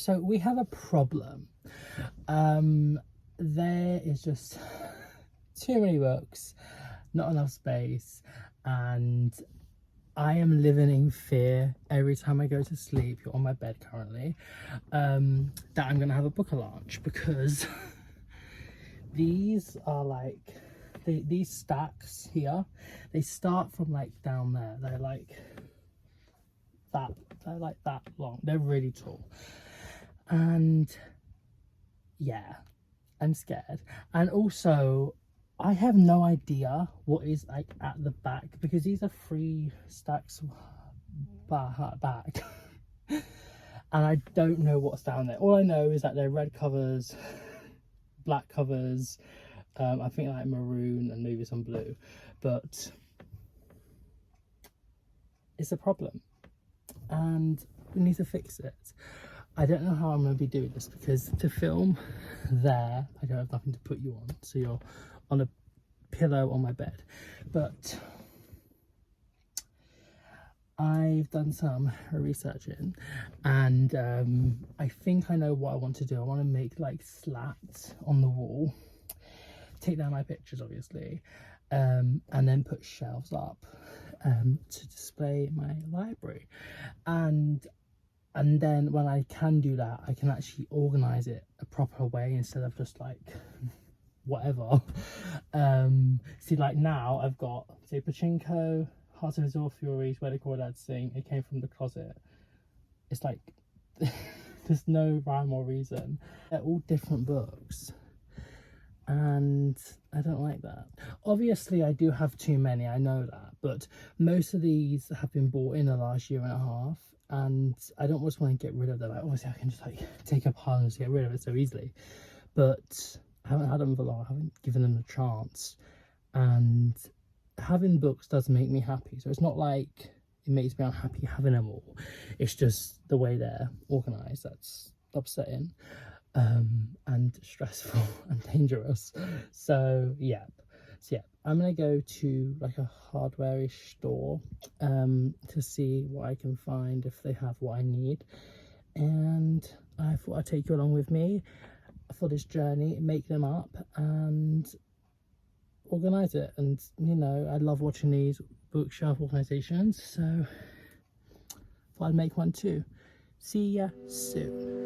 so we have a problem. There is just too many books, not enough space, and I am living in fear every time I go to sleep. You're on my bed currently, that I'm gonna have a book launch, because these are like these stacks here, they start from like down there. They're like that long. They're really tall, and yeah, I'm scared. And also I have no idea what is like at the back, because these are 3 stacks back and I don't know what's down there. All I know is that they're red covers, black covers, I think like maroon and maybe some blue, but it's a problem and we need to fix it. I don't know how I'm going to be doing this, because to film there I don't have nothing to put you on, so you're on a pillow on my bed. But I've done some researching, and I think I know what I want to do. I want to make like slats on the wall, take down my pictures obviously, and then put shelves up to display my library, and then when I can do that, I can actually organize it a proper way instead of just like whatever. See, like now I've got, say, Pachinko, Hearts of Azure Furies, Where the Crawdads Sing, It Came From the Closet. It's like there's no rhyme or reason. They're all different books and I don't like that. Obviously I do have too many, I know that, but most of these have been bought in the last year and a half, and I don't just want to get rid of them. Like, obviously I can just like take a pile and just get rid of it so easily, but I haven't had them for long. I haven't given them a chance, and having books does make me happy. So it's not like it makes me unhappy having them all. It's just the way they're organised that's upsetting, and stressful and dangerous. So yeah, I'm gonna go to like a hardware-ish store to see what I can find, if they have what I need. And I thought I'd take you along with me for this journey, make them up and organize it. And you know, I love watching these bookshelf organizations, so thought I'd make one too. See ya soon.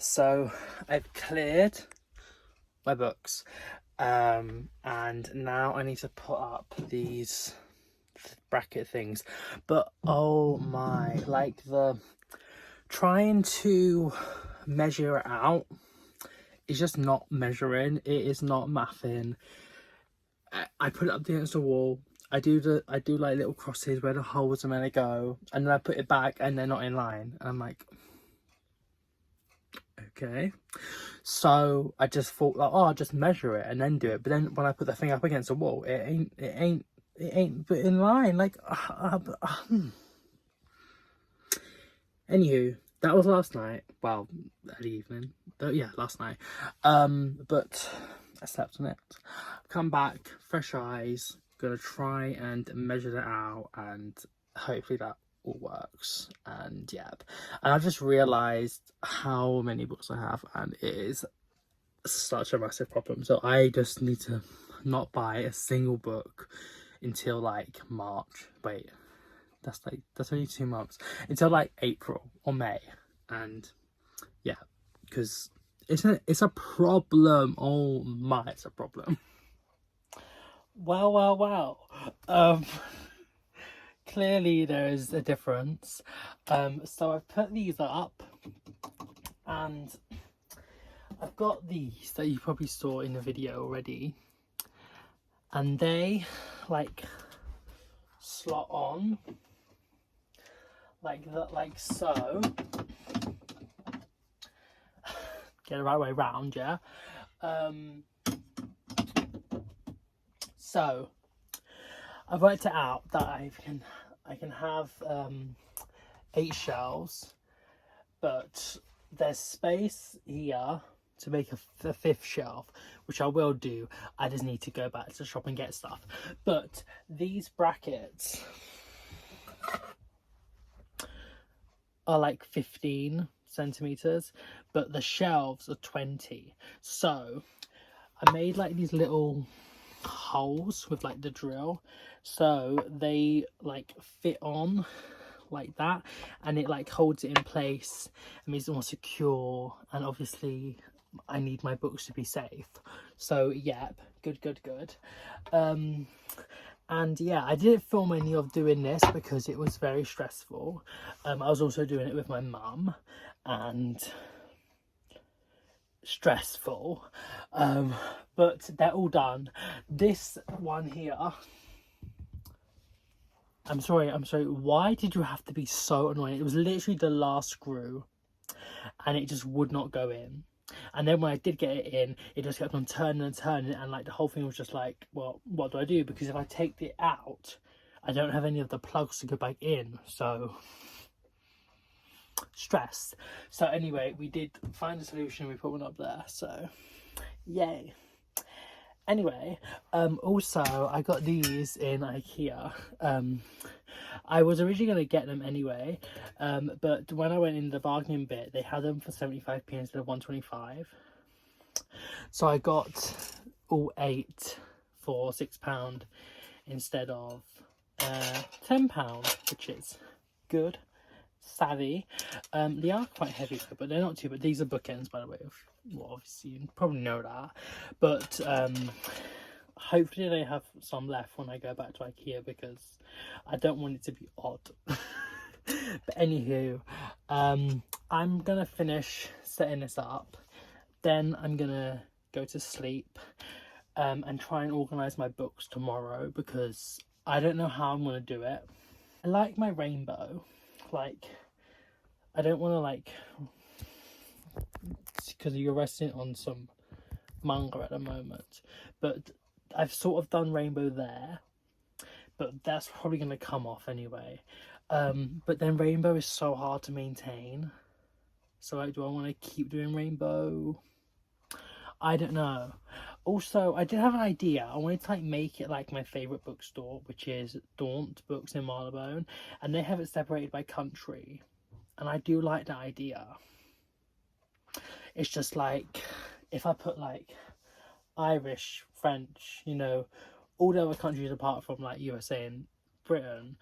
So I've cleared my books, and now I need to put up these bracket things. But oh my, like the trying to measure it out is just not measuring. It is not mathing. I put it up against the wall. I do like little crosses where the holes are meant to go, and then I put it back and they're not in line, and I'm like, okay. So I just thought like, oh, I'll just measure it and then do it. But then when I put the thing up against the wall, it ain't but in line. Like anywho, that was last night. Well, that evening. Yeah, last night. But I slept on it. Come back, fresh eyes. Gonna try and measure that out, and hopefully that all works. And yeah, and I've just realized how many books I have, and it is such a massive problem. So I just need to not buy a single book until like March. Wait, that's only 2 months, until like April or May. And yeah, because it's a problem. Oh my, it's a problem. Wow. clearly there is a difference. So I've put these up, and I've got these that you probably saw in the video already, and they like slot on like that, like so. Get the right way round, yeah. So I've worked it out that I can have 8 shelves, but there's space here to make a 5th shelf, which I will do. I just need to go back to the shop and get stuff. But these brackets are like 15 centimeters, but the shelves are 20. So I made like these little holes with like the drill, so they like fit on like that, and it like holds it in place and makes it more secure. And obviously I need my books to be safe, so yep, good. And yeah, I didn't film any of doing this because it was very stressful. I was also doing it with my mum, and stressful, but they're all done. This one here, I'm sorry, why did you have to be so annoying? It was literally the last screw and it just would not go in. And then when I did get it in, it just kept on turning and turning, and like the whole thing was just like, well, what do I do? Because if I take it out, I don't have any of the plugs to go back in, so stress. So anyway, we did find a solution. We put one up there, so yay. Anyway, also I got these in IKEA. I was originally going to get them anyway, but when I went in the bargaining bit, they had them for 75p instead of 125. So I got all 8 for £6 instead of £10, which is good. Savvy. They are quite heavy, but they're not too. But these are bookends, by the way. Well, obviously you probably know that, but hopefully they have some left when I go back to IKEA, because I don't want it to be odd. But anywho, I'm gonna finish setting this up, then I'm gonna go to sleep, and try and organize my books tomorrow, because I don't know how I'm gonna do it. I like my rainbow. Like, I don't want to, like, because you're resting on some manga at the moment, but I've sort of done rainbow there, but that's probably going to come off anyway. But then rainbow is so hard to maintain, so like, do I want to keep doing rainbow? I don't know. Also, I did have an idea. I wanted to like make it like my favourite bookstore, which is Daunt Books in Marylebone, and they have it separated by country, and I do like that idea. It's just like, if I put like Irish, French, you know, all the other countries apart from like USA and Britain,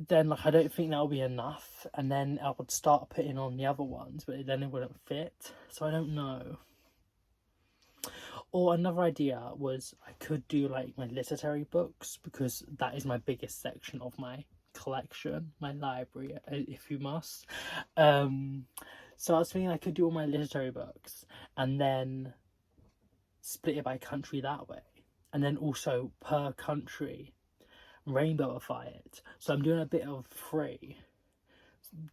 then like I don't think that'll be enough, and then I would start putting on the other ones, but then it wouldn't fit, so I don't know. Or another idea was I could do like my literary books, because that is my biggest section of my collection, my library, if you must. So I was thinking I could do all my literary books and then split it by country that way, and then also per country rainbowify it. So I'm doing a bit of free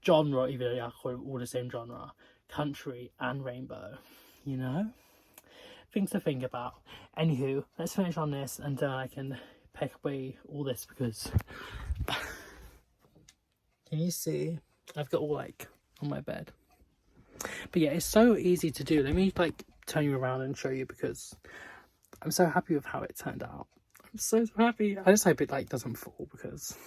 genre, even though I call it all the same genre, country and rainbow, you know, things to think about. Anywho, let's finish on this, and then I can pack away all this, because can you see I've got all like on my bed. But yeah, it's so easy to do. Let me like turn you around and show you, because I'm so happy with how it turned out. I'm so happy. I just hope it like doesn't fall, because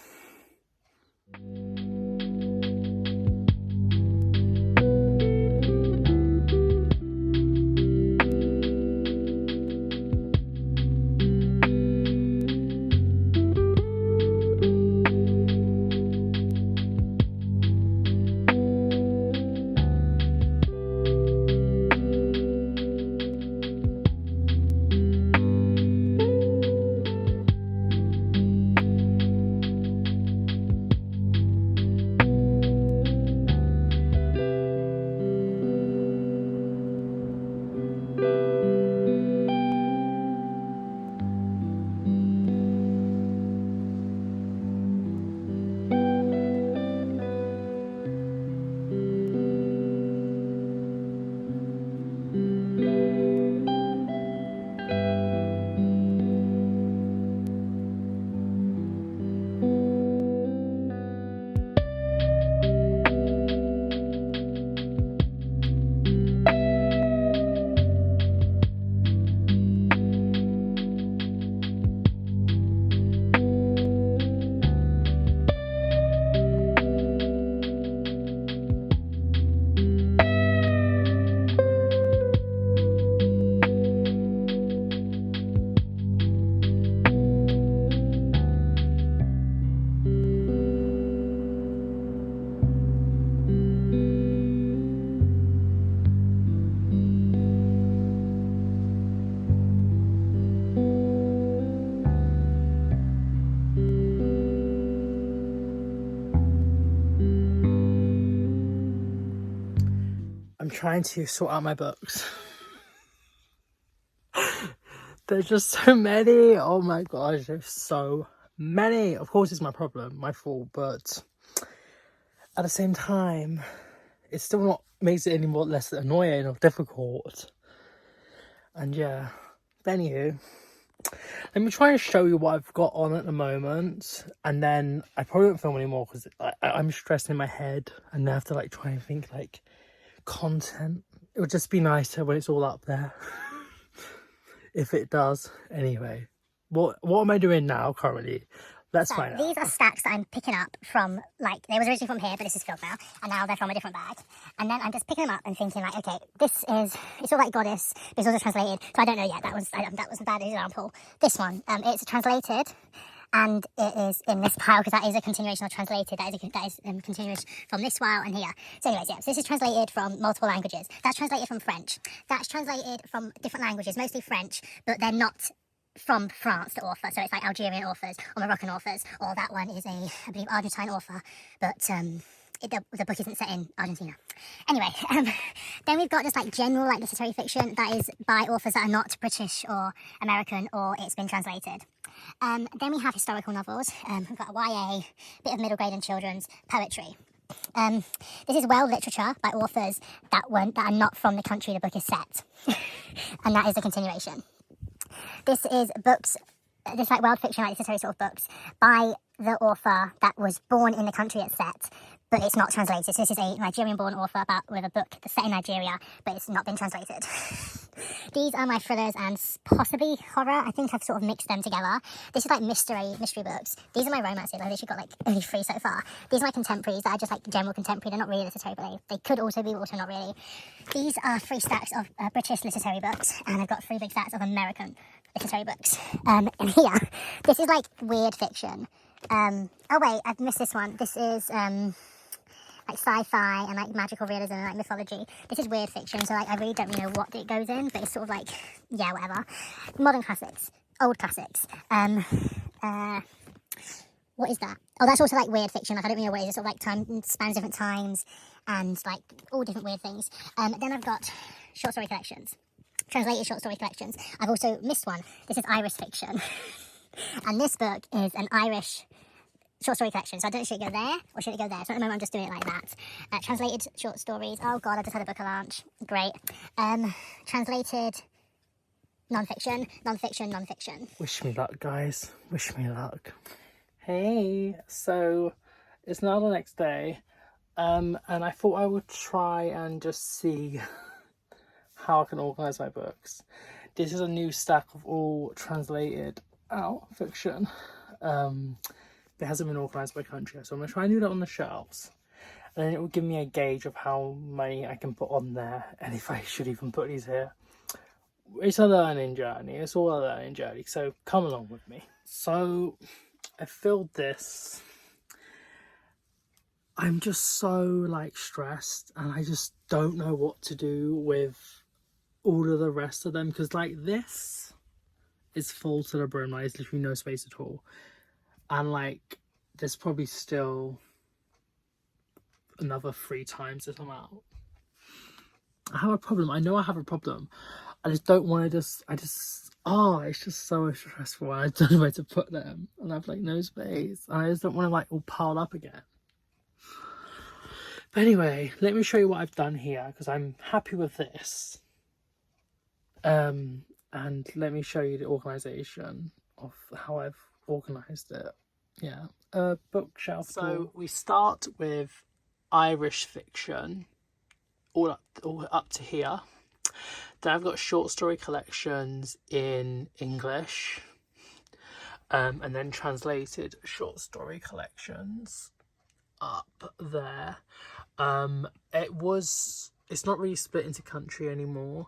trying to sort out my books. There's just so many. Oh my gosh, there's so many. Of course it's my problem, my fault, but at the same time, it's still not makes it any more less annoying or difficult. And yeah, but anywho, let me try and show you what I've got on at the moment, and then I probably won't film anymore because I'm stressed in my head and I have to like try and think like content. It would just be nicer when it's all up there. If it does. Anyway, what am I doing now currently? Let's find out. These are stacks that I'm picking up from, like, they was originally from here, but this is filled now, and now they're from a different bag. And then I'm just picking them up and thinking, like, okay, it's all like goddess, but it's also translated, so I don't know yet. That was a bad example. This one, it's translated, and it is in this pile because that is a continuation of translated. That is a continuation from this file and here. So anyways, yeah, so this is translated from multiple languages. That's translated from French. That's translated from different languages, mostly French, but they're not from France, the author. So it's like Algerian authors or Moroccan authors, or that one is I believe, Argentine author, but the book isn't set in Argentina. Anyway, then we've got just like general like literary fiction that is by authors that are not British or American, or it's been translated. Then we have historical novels. We've got YA, bit of middle grade and children's poetry. This is world literature by authors that are not from the country the book is set, and that is a continuation. This is books, this like world fiction, like literary sort of books by the author that was born in the country it's set, but it's not translated. So this is a Nigerian-born author with a book that's set in Nigeria, but it's not been translated. These are my thrillers and possibly horror. I think I've sort of mixed them together. This is like mystery books. These are my romances. I've literally got like only 3 so far. These are my contemporaries that are just like general contemporary. They're not really literary, but they could also be, also not really. These are 3 stacks of British literary books, and I've got 3 big stacks of American literary books. And here, this is like weird fiction. Oh wait, I've missed this one. This is like sci-fi and like magical realism and like mythology. This is weird fiction, so like I really don't really know what it goes in, but it's sort of like, yeah, whatever. Modern classics, old classics. What is that? Oh, that's also like weird fiction. Like I don't really know what it is. It's sort of like time spans different times and like all different weird things. Then I've got short story collections, translated short story collections. I've also missed one. This is Irish fiction, and this book is an Irish short story collection. So I don't know, should it go there or should it go there? So at the moment I'm just doing it like that. Translated short stories. Oh god, I just had a book launch. Great. Translated non-fiction. Wish me luck, guys. Wish me luck. Hey, so it's now the next day, and I thought I would try and just see how I can organise my books. This is a new stack of all translated out fiction. It hasn't been organised by country, so I'm going to try and do that on the shelves, and then it will give me a gauge of how many I can put on there, and if I should even put these here. It's a learning journey. It's all a learning journey, so come along with me. So I filled this. I'm just so like stressed, and I just don't know what to do with all of the rest of them, because like this is full to the brim. Like there's literally no space at all, and like there's probably still another 3 times this amount. I have a problem. I know I have a problem. I just don't want to it's just so stressful. I don't know where to put them, and I have like no space. I just don't want to like all piled up again. But anyway, let me show you what I've done here, because I'm happy with this. And let me show you the organisation of how I've organised it. Yeah, bookshelf. So we start with Irish fiction, all up to here. Then I've got short story collections in English, and then translated short story collections up there. It's not really split into country anymore,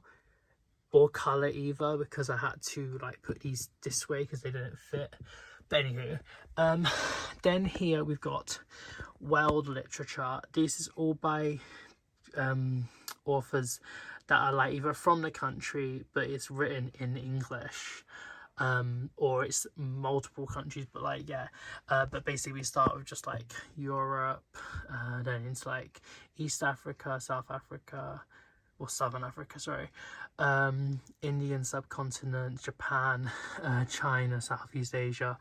or colour either, because I had to like put these this way because they didn't fit. But anywho, then here we've got world literature. This is all by authors that are like either from the country but it's written in English, or it's multiple countries, but like yeah, but basically we start with just like Europe, then it's like East Africa, South Africa, or Southern Africa, sorry, Indian subcontinent, Japan, China, Southeast Asia,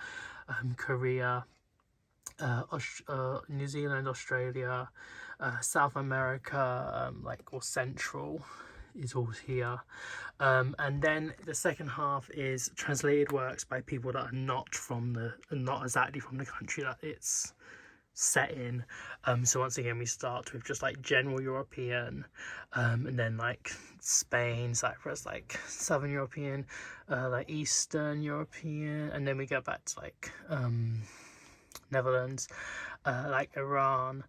Korea, New Zealand, Australia, South America, or Central is all here. And then the second half is translated works by people that are not exactly from the country that it's set in. So once again, we start with just like general European, and then like Spain, Cyprus, like Southern European, like Eastern European, and then we go back to like Netherlands, like Iran,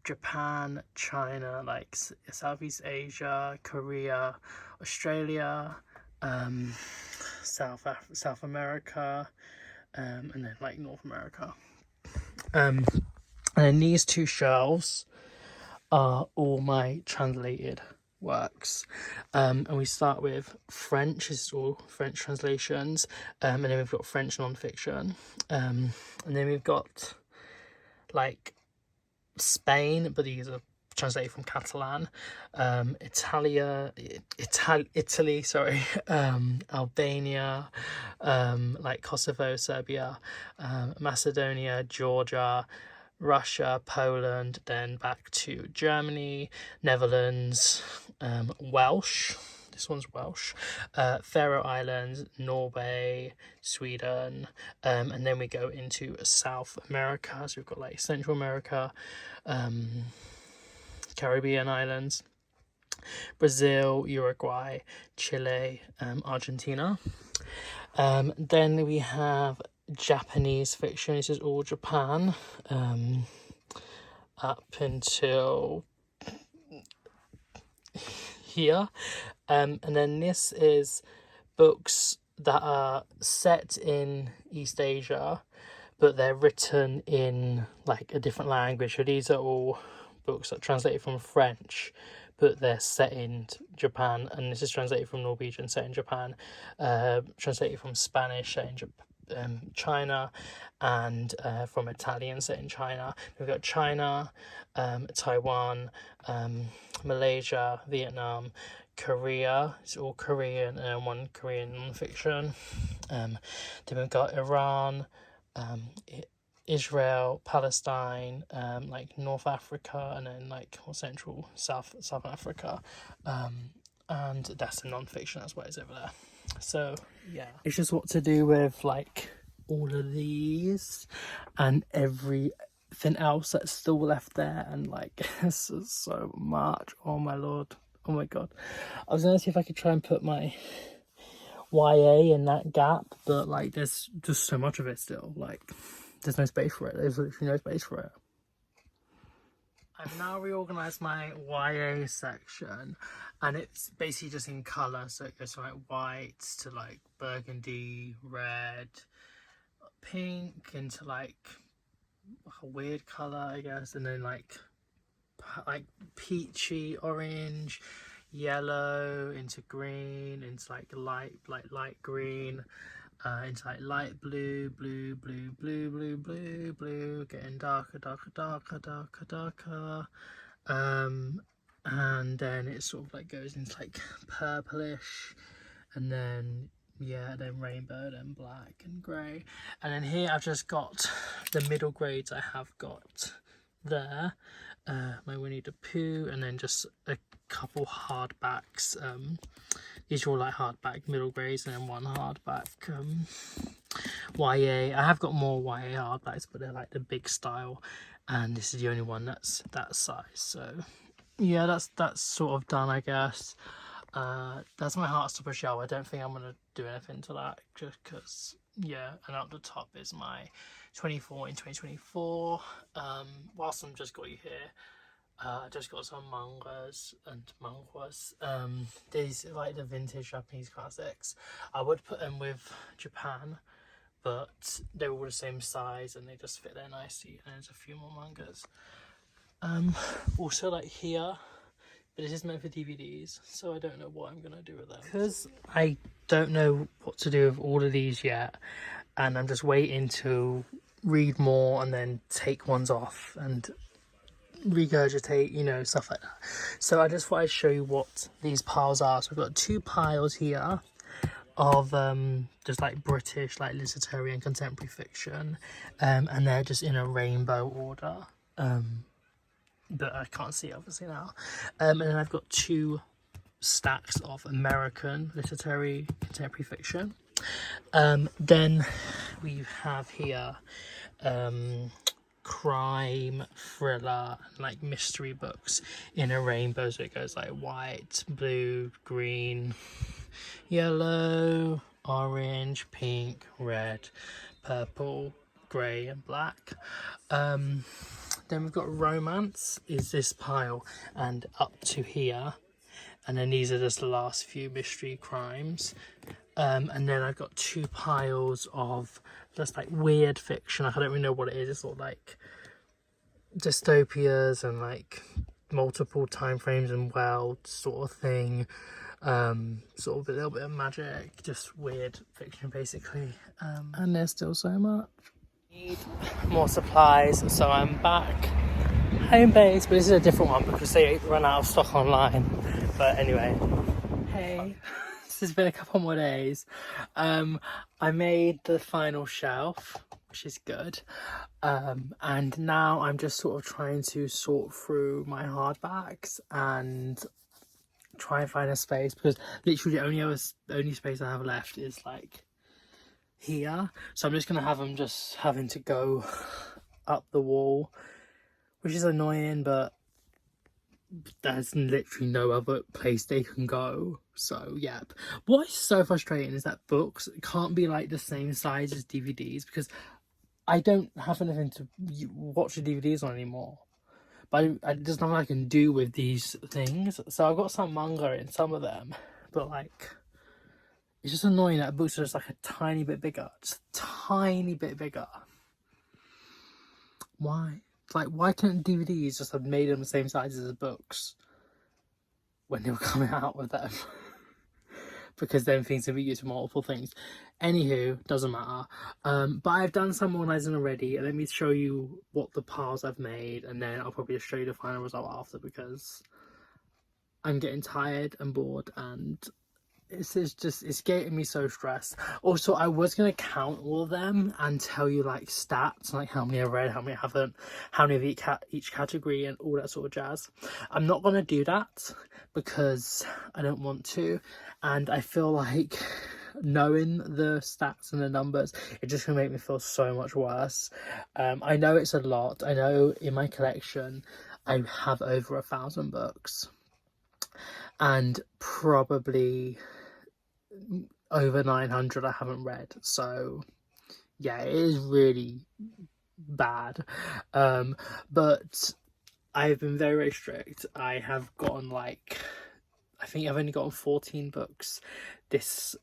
Japan, China, like Southeast Asia, Korea, Australia, South America, and then like North America. And then these two shelves are all my translated works, and we start with French. This is all French translations, and then we've got French non-fiction, and then we've got like Spain, but these are translated from Catalan, Italy, sorry, Albania, like Kosovo, Serbia, Macedonia, Georgia, Russia, Poland, then back to Germany, Netherlands, Welsh. This one's Welsh, Faroe Islands, Norway, Sweden, and then we go into South America. So we've got like Central America, Caribbean islands, Brazil, Uruguay, Chile, Argentina. Then we have Japanese fiction. This is all Japan, up until here. And then this is books that are set in East Asia, but they're written in like a different language. So these are all books that are translated from French, but they're set in Japan. And this is translated from Norwegian, set in Japan, translated from Spanish, set in China, and from Italian, set in China. We've got China, Taiwan, Malaysia, Vietnam, Korea. It's all Korean, and one Korean non-fiction. Then we've got Iran, Israel, Palestine, like North Africa, and then like Central South Africa, and that's a non-fiction. That's what is over there. So yeah, it's just what to do with like all of these and everything else that's still left there, and like this is so much. Oh my lord, oh my god. I was gonna see if I could try and put my YA in that gap, but like there's just so much of it still, like there's no space for it. There's literally no space for it. I've now reorganised my YA section, and it's basically just in colour. So it goes from like white to like burgundy, red, pink, into like a weird colour, I guess, and then like peachy, orange, yellow, into green, into like light green, into like light blue, getting darker, and then it sort of like goes into like purplish, and then rainbow, then black and grey. And then here I've just got the middle grades I have got there, my Winnie the Pooh, and then just a couple hardbacks. These are all like hardback middle grades, and then one hardback YA. I have got more YA hardbacks, but they're like the big style, and this is the only one that's that size. So yeah, that's sort of done, I guess. That's my Heartstopper shelf. I don't think I'm gonna do anything to that, just because, yeah. And up the top is my 24 in 2024. Whilst I'm just got you here, I just got some mangas and manhwas. These are like the vintage Japanese classics. I would put them with Japan, but they're all the same size and they just fit there nicely. And there's a few more mangas. Also like here, but this is meant for DVDs, so I don't know what I'm gonna do with them, because I don't know what to do with all of these yet, and I'm just waiting to read more and then take ones off and regurgitate, you know, stuff like that. So I just thought I'd show you what these piles are. So we've got 2 piles here of just like British, like literary and contemporary fiction, and they're just in a rainbow order, but I can't see obviously now. And then I've got 2 stacks of American literary contemporary fiction. Then we have here crime, thriller, like mystery books in a rainbow, so it goes like white, blue, green, yellow, orange, pink, red, purple, grey and black. Then we've got romance is this pile and up to here, and then these are just the last few mystery crimes. And then I've got 2 piles of just like weird fiction. I don't really know what it is. It's sort of like dystopias and like multiple time frames and worlds sort of thing. Sort of a little bit of magic, just weird fiction basically. And there's still so much. Need more supplies, so I'm back home base, but this is a different one because they run out of stock online. But anyway, hey. This has been a couple more days. I made the final shelf, which is good, and now I'm just sort of trying to sort through my hardbacks and try and find a space, because literally the only space I have left is like here, so I'm just gonna have them just having to go up the wall, which is annoying, but there's literally no other place they can go. So yeah, what is so frustrating is that books can't be like the same size as DVDs, because I don't have anything to watch the DVDs on anymore, but there's nothing I can do with these things. So I've got some manga in some of them, but like it's just annoying that books are just like a tiny bit bigger, just a tiny bit bigger. Why? Like, why can't DVDs just have made them the same size as the books when they were coming out with them? Because then things can be used for multiple things. Anywho, doesn't matter. But I've done some organising already, and let me show you what the piles I've made, and then I'll probably just show you the final result after, because I'm getting tired and bored, and it's getting me so stressed. Also, I was gonna count all of them and tell you like stats, like how many I read, how many I haven't, how many of each category and all that sort of jazz. I'm not gonna do that because I don't want to, and I feel like knowing the stats and the numbers, it's just gonna make me feel so much worse. I know it's a lot. I know in my collection I have over 1,000 books, and probably over 900 I haven't read. So yeah, it is really bad. But I've been very, very strict. I have gotten like, I think I've only gotten 14 books this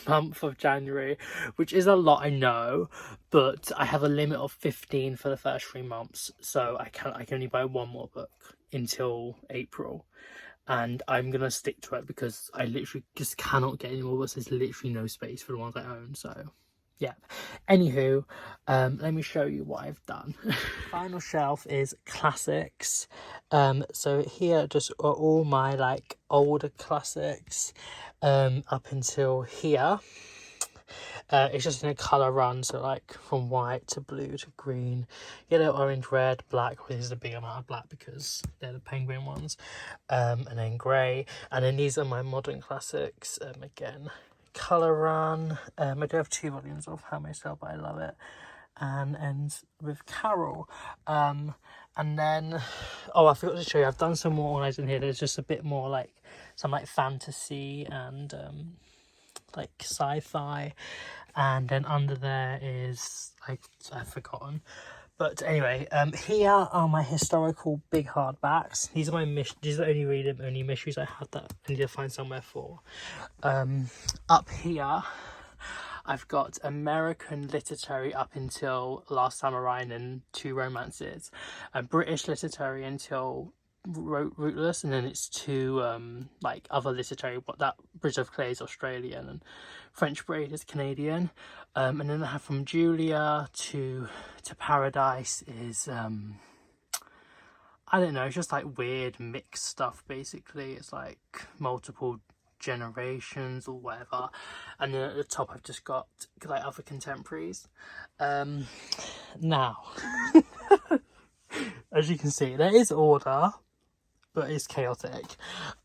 month of January, which is a lot, I know, but I have a limit of 15 for the first 3 months, so I can only buy 1 more book until April. And I'm gonna stick to it because I literally just cannot get any more books. There's literally no space for the ones I own. So yeah, anywho, let me show you what I've done. Final shelf is classics. So here just are all my like older classics up until here. It's just in a colour run, so like from white to blue to green, yellow, orange, red, black. Well, there's a big amount of black because they're the penguin ones, and then grey. And then these are my modern classics. Again, colour run. I do have 2 volumes of How May Sell, but I love it. And ends with Carol. And then, oh, I forgot to show you, I've done some more organising here. There's just a bit more like some like fantasy and like sci-fi, and then under there is like I've forgotten, but anyway, here are my historical big hardbacks. These are these are only mysteries I had that I need to find somewhere for. Up here I've got American literary up until Last Samurai and 2 romances, and British literary until Rootless, and then it's 2 like other literary, what that Bridge of Clay is Australian and French Braid is Canadian, and then I have from Julia to Paradise is I don't know, it's just like weird mixed stuff basically. It's like multiple generations or whatever, and then at the top I've just got like other contemporaries. Now as you can see, there is order, but it's chaotic.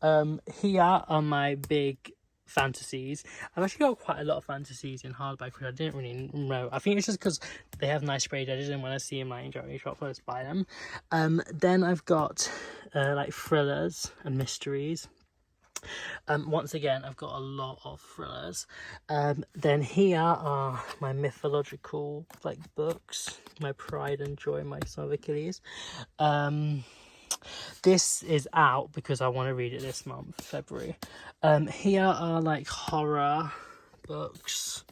Here are my big fantasies. I've actually got quite a lot of fantasies in hardback, which I didn't really know. I think it's just because they have nice sprayed edges, and when I see them like in jewelry shop, I just buy them. Then I've got like thrillers and mysteries. Once again, I've got a lot of thrillers. Then here are my mythological like books, my Pride and Joy, my Son of Achilles. This is out because I want to read it this month, February. Here are like horror books.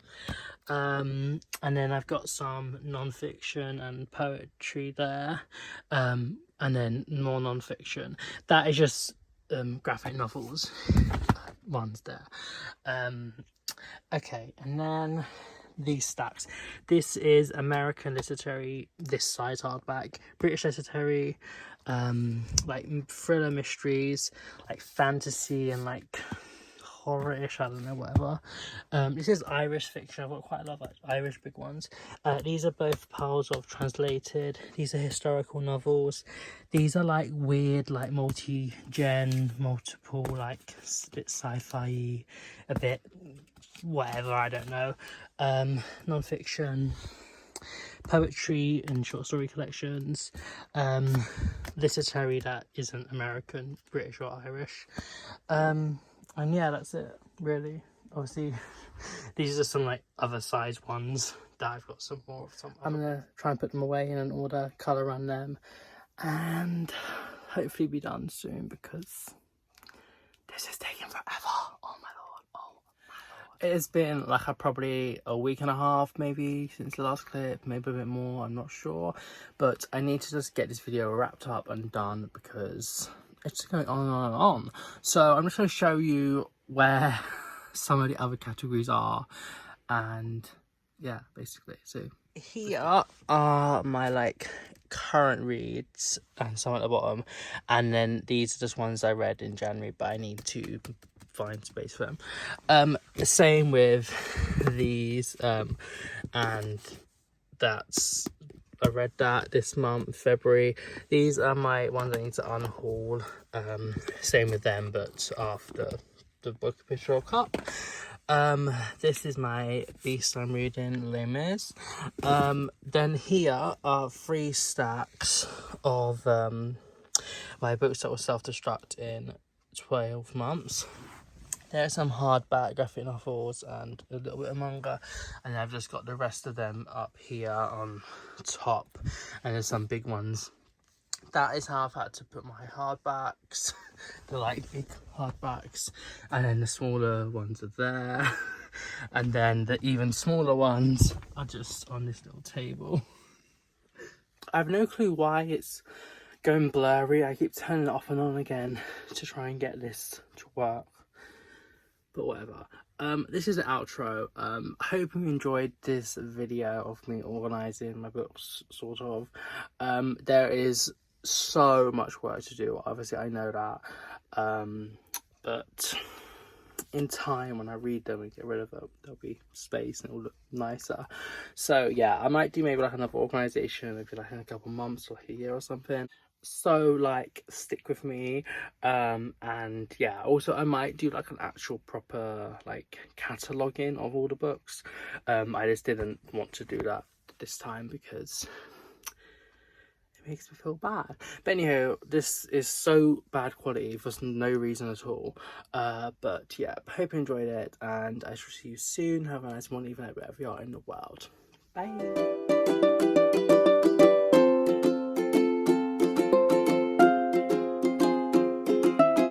And then I've got some non-fiction and poetry there. And then more non-fiction. That is just graphic novels ones there. Okay, and then these stacks. This is American literary, this size hardback, British literary, like thriller mysteries, like fantasy and like horror-ish, I don't know, whatever. This is Irish fiction. I've got quite a lot of like, Irish big ones. These are both piles of translated. These are historical novels. These are like weird, like multi-gen, multiple, like a bit sci-fi, a bit whatever, I don't know. Non-fiction, poetry and short story collections, literary that isn't American, British or Irish. And yeah, that's it really. Obviously these are some like other size ones that I've got some more of. I'm gonna try and put them away in an order, colour run them, and hopefully be done soon because this is taking forever. Oh my lord, oh my lord. It has been like probably a week and a half maybe since the last clip, maybe a bit more, I'm not sure, but I need to just get this video wrapped up and done because it's just going on and on and on. So I'm just going to show you where some of the other categories are, and yeah, basically. So here are my like current reads and some at the bottom, and then these are just ones I read in January but I need to find space for them. The same with these, and that's, I read that this month, February. These are my ones I need to unhaul. Same with them, but after the book of Picture Cup. This is my beast I'm reading, Les Mis. Then here are 3 stacks of my books that will self-destruct in 12 months. There's some hardback graphic novels and a little bit of manga, and I've just got the rest of them up here on top, and there's some big ones. That is how I've had to put my hardbacks, the like big hardbacks, and then the smaller ones are there, and then the even smaller ones are just on this little table. I have no clue why it's going blurry. I keep turning it off and on again to try and get this to work. But whatever. This is the outro. I hope you enjoyed this video of me organising my books, sort of. There is so much work to do, obviously I know that. But in time, when I read them and get rid of them, there'll be space and it'll look nicer. So yeah, I might do maybe like another organisation, maybe like in a couple months or a year or something. So like stick with me, and yeah, also I might do like an actual proper like cataloguing of all the books. I just didn't want to do that this time because it makes me feel bad. But anyhow, this is so bad quality for no reason at all. But yeah, hope you enjoyed it, and I shall see you soon. Have a nice morning, even wherever you are in the world. Bye.